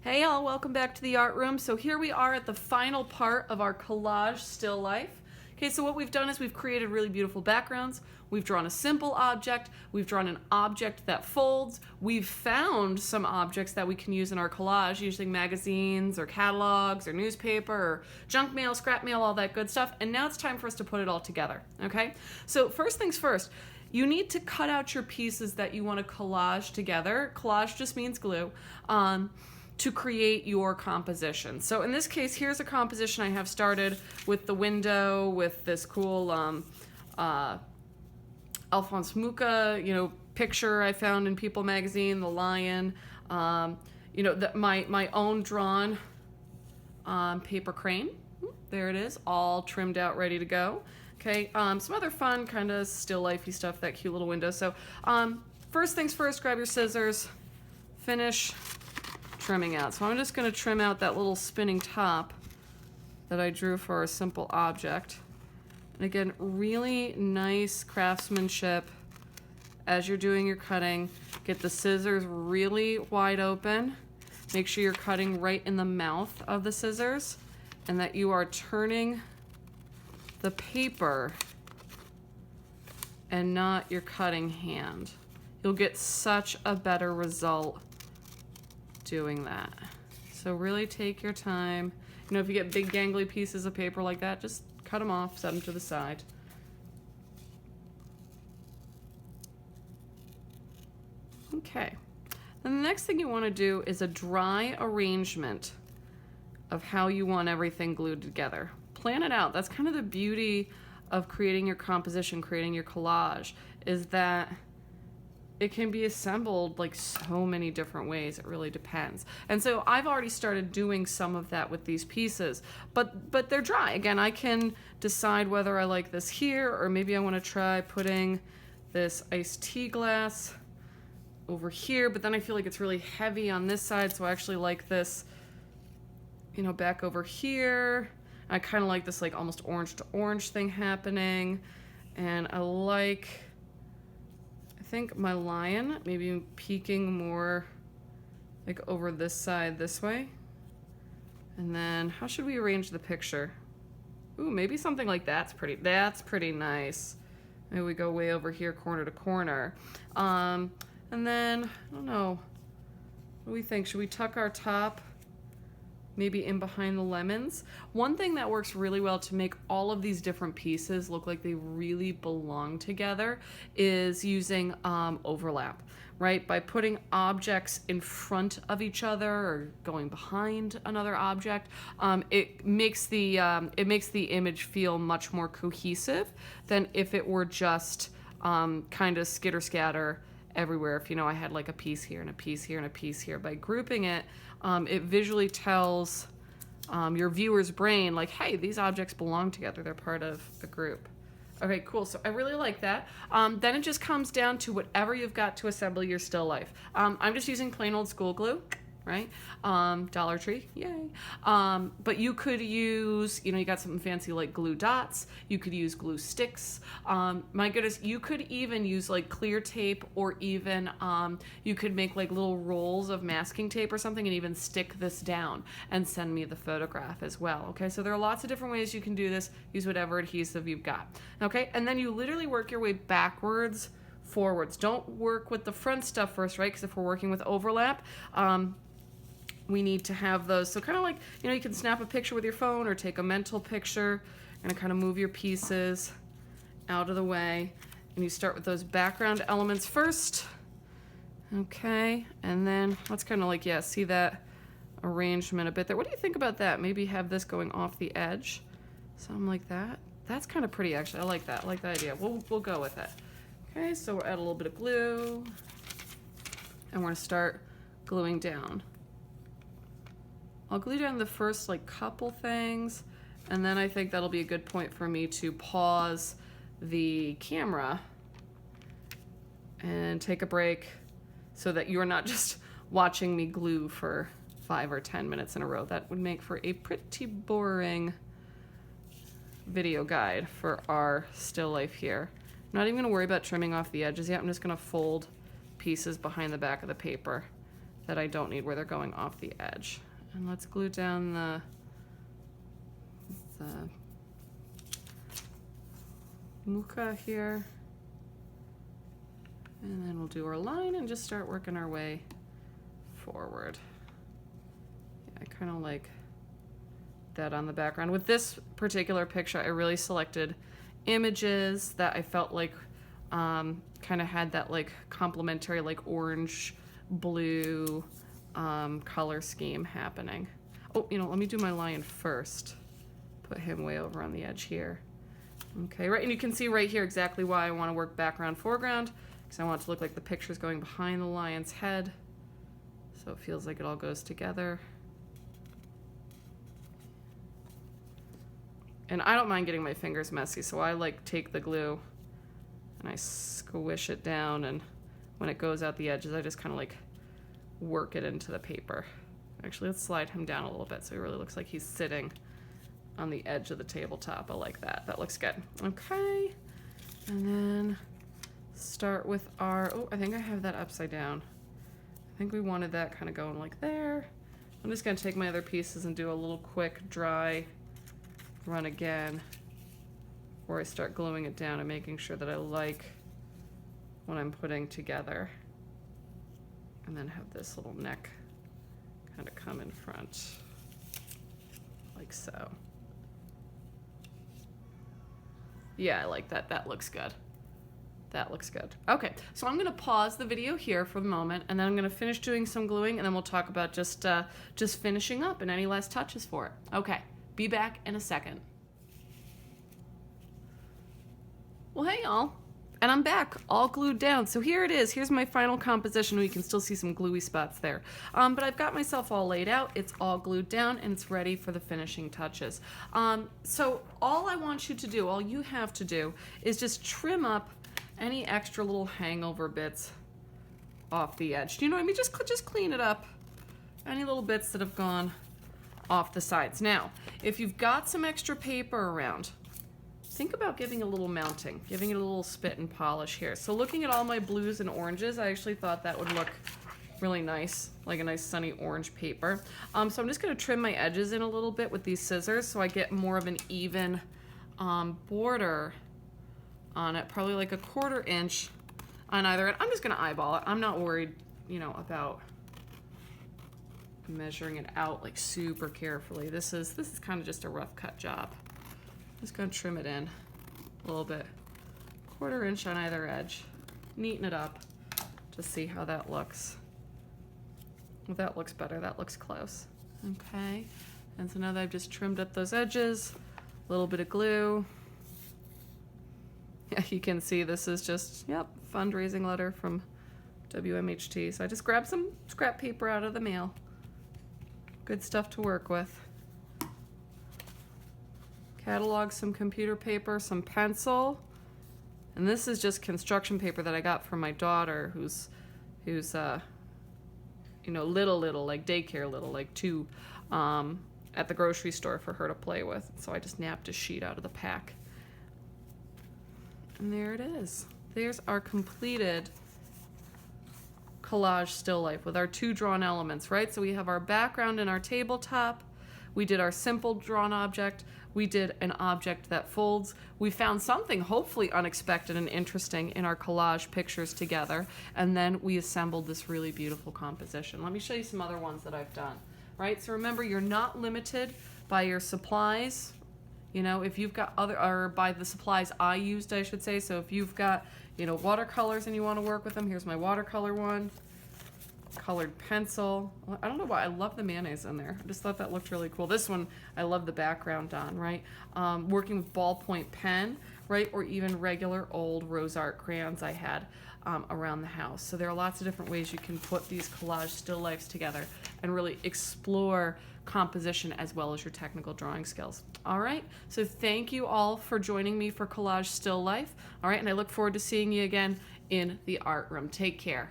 Hey y'all, welcome back to the art room. So here we are at the final part of our collage still life. Okay, so what we've done is we've created really beautiful backgrounds. We've drawn a simple object. We've drawn an object that folds. We've found some objects that we can use in our collage using magazines or catalogs or newspaper or junk mail, scrap mail, all that good stuff. And now it's time for us to put it all together, okay? So first things first, you need to cut out your pieces that you want to collage together. Collage just means glue. To create your composition. So in this case, here's a composition I have started with the window, with this cool Alphonse Mucha, picture I found in People magazine, the lion, my own drawn paper crane. There it is, all trimmed out, ready to go. Okay, some other fun kind of still lifey stuff, that cute little window. So first things first, grab your scissors, finish trimming out. So I'm just going to trim out that little spinning top that I drew for a simple object. And again, really nice craftsmanship as you're doing your cutting. Get the scissors really wide open. Make sure you're cutting right in the mouth of the scissors and that you are turning the paper and not your cutting hand. You'll get such a better result doing that. So really take your time. If you get big gangly pieces of paper like that, just cut them off, set them to the side. Okay. Then the next thing you want to do is a dry arrangement of how you want everything glued together. Plan it out. That's kind of the beauty of creating your composition, creating your collage, is that it can be assembled like so many different ways. It really depends. And so I've already started doing some of that with these pieces, but they're dry. Again, I can decide whether I like this here, or maybe I want to try putting this iced tea glass over here, but then I feel like it's really heavy on this side, so I actually like this, back over here. I kind of like this like almost orange to orange thing happening, and I think my lion maybe peeking more like over this side this way. And then how should we arrange the picture? Ooh, maybe something like that's pretty nice. Maybe we go way over here, corner to corner. And then, I don't know, what do we think? Should we tuck our top maybe in behind the lemons? One thing that works really well to make all of these different pieces look like they really belong together is using overlap, right? By putting objects in front of each other or going behind another object, it makes the image feel much more cohesive than if it were just kind of skitter scatter everywhere. If I had like a piece here and a piece here and a piece here. By grouping it, it visually tells your viewer's brain like, hey, these objects belong together. They're part of a group. Okay, cool. So I really like that. Then it just comes down to whatever you've got to assemble your still life. I'm just using plain old school glue, right? Dollar Tree, yay. But you could use, you got something fancy like glue dots. You could use glue sticks. My goodness, you could even use like clear tape, or even you could make like little rolls of masking tape or something and even stick this down and send me the photograph as well. Okay, so there are lots of different ways you can do this. Use whatever adhesive you've got. Okay, and then you literally work your way backwards, forwards. Don't work with the front stuff first, right? Because if we're working with overlap, we need to have those. So kind of like, you can snap a picture with your phone or take a mental picture and kind of move your pieces out of the way. And you start with those background elements first. Okay, and then let's kind of like, see that arrangement a bit there. What do you think about that? Maybe have this going off the edge, something like that. That's kind of pretty, actually. I like that. I like that idea. We'll go with it. Okay, so we'll add a little bit of glue, and we're gonna start gluing down. I'll glue down the first like couple things, and then I think that'll be a good point for me to pause the camera and take a break so that you're not just watching me glue for 5 or 10 minutes in a row. That would make for a pretty boring video guide for our still life here. I'm not even gonna worry about trimming off the edges yet. I'm just gonna fold pieces behind the back of the paper that I don't need where they're going off the edge. And let's glue down the muka here. And then we'll do our line and just start working our way forward. Yeah, I kind of like that on the background. With this particular picture, I really selected images that I felt like kind of had that like complementary like orange, blue color scheme happening. Oh, you know, let me do my lion first. Put him way over on the edge here. Okay, right, and you can see right here exactly why I want to work background, foreground, because I want it to look like the picture's going behind the lion's head, so it feels like it all goes together. And I don't mind getting my fingers messy, so I like take the glue and I squish it down, and when it goes out the edges, I just kind of like work it into the paper. Actually, let's slide him down a little bit so he really looks like he's sitting on the edge of the tabletop. I like that. That looks good. Okay. And then start with our, oh, I think I have that upside down. I think we wanted that kind of going like there. I'm just going to take my other pieces and do a little quick dry run again before I start gluing it down and making sure that I like what I'm putting together. And then have this little neck kind of come in front like so. Yeah, I like that. That looks good. That looks good. Okay, so I'm gonna pause the video here for the moment, and then I'm gonna finish doing some gluing, and then we'll talk about just finishing up and any last touches for it. Okay, be back in a second. Well, hey y'all, and I'm back, all glued down. So here it is. Here's my final composition. We can still see some gluey spots there, but I've got myself all laid out. It's all glued down, and it's ready for the finishing touches. So all I want you to do, all you have to do, is just trim up any extra little hangover bits off the edge. Do you know what I mean? Just clean it up. Any little bits that have gone off the sides. Now, if you've got some extra paper around, think about giving a little mounting, giving it a little spit and polish here. So looking at all my blues and oranges, I actually thought that would look really nice, like a nice sunny orange paper. So I'm just gonna trim my edges in a little bit with these scissors so I get more of an even border on it, probably like 1/4 inch on either end. I'm just gonna eyeball it. I'm not worried, you know, about measuring it out like super carefully. This is kind of just a rough cut job. Just gonna trim it in a little bit, 1/4 inch on either edge, neaten it up to see how that looks. Well, that looks better. That looks close. Okay, and so now that I've just trimmed up those edges, a little bit of glue. Yeah, you can see this is just, yep, fundraising letter from WMHT. So I just grabbed some scrap paper out of the mail. Good stuff to work with. Catalog, some computer paper, some pencil. And this is just construction paper that I got from my daughter who's you know, little, like daycare little, like 2, at the grocery store for her to play with. So I just napped a sheet out of the pack. And there it is. There's our completed collage still life with our 2 drawn elements, right? So we have our background and our tabletop. We did our simple drawn object. We did an object that folds. We found something hopefully unexpected and interesting in our collage pictures together. And then we assembled this really beautiful composition. Let me show you some other ones that I've done, right? So remember, you're not limited by your supplies. You know, if you've got or by the supplies I used, I should say. So if you've got, you know, watercolors and you want to work with them, here's my watercolor one. Colored pencil. I don't know why I love the mayonnaise in there. I just thought that looked really cool. This one, I love the background on, right? Working with ballpoint pen, right? Or even regular old Rose Art crayons I had around the house. So there are lots of different ways you can put these collage still lifes together and really explore composition as well as your technical drawing skills. All right, so thank you all for joining me for Collage Still Life. All right, and I look forward to seeing you again in the art room. Take care.